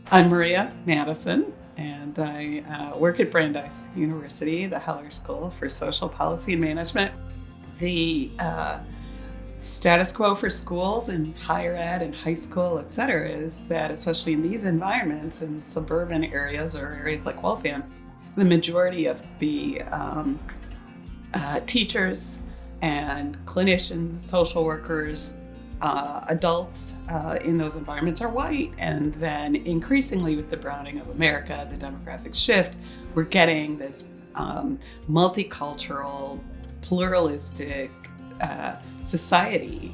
I'm Maria Madison, and I work at Brandeis University, the Heller School for Social Policy and Management. The status quo for schools in higher ed and high school, et cetera, is that especially in these environments in suburban areas or areas like Waltham, the majority of the teachers and clinicians, social workers, adults in those environments are white. And then increasingly with the browning of America, the demographic shift, we're getting this multicultural, pluralistic society,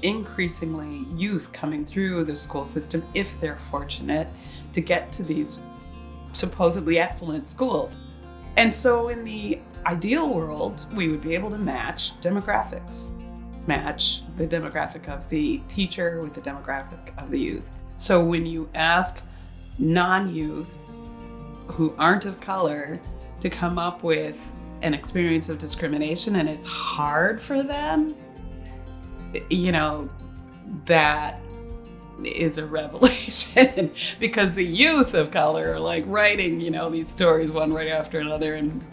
increasingly youth coming through the school system, if they're fortunate to get to these supposedly excellent schools. And so in the ideal world, we would be able to match demographics, match the demographic of the teacher with the demographic of the youth. So when you ask non-youth who aren't of color to come up with an experience of discrimination and it's hard for them, that is a revelation because the youth of color are like writing, these stories one right after another and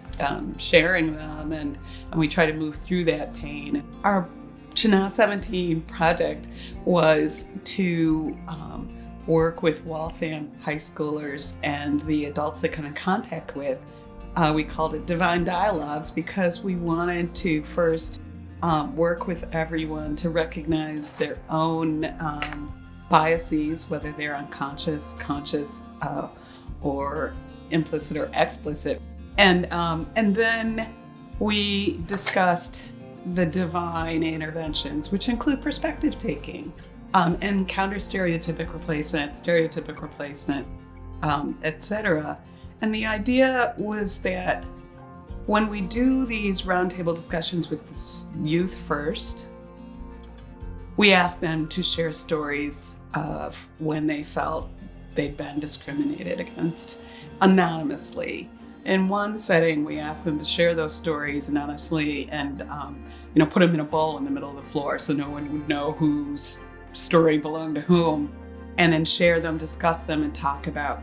sharing them, and we try to move through that pain. Our CHNA17 project was to work with Waltham high schoolers and the adults they come in contact with. We called it Divine Dialogues because we wanted to first work with everyone to recognize their own biases, whether they're unconscious, conscious, or implicit or explicit. And then we discussed the divine interventions, which include perspective taking and counter stereotypic replacement, etc. And the idea was that when we do these roundtable discussions with the youth first, we ask them to share stories of when they felt they'd been discriminated against anonymously. In one setting, we asked them to share those stories anonymously and put them in a bowl in the middle of the floor so no one would know whose story belonged to whom, and then share them, discuss them, and talk about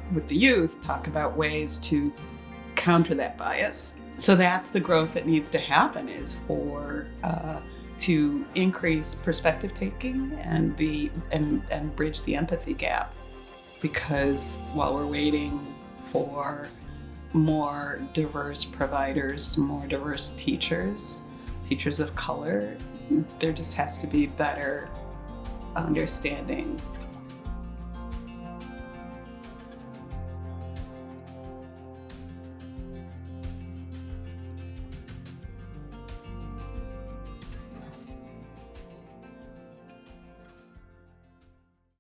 ways to counter that bias. So that's the growth that needs to happen, is for to increase perspective taking and bridge the empathy gap. Because while we're waiting for more diverse providers, more diverse teachers of color, there just has to be better understanding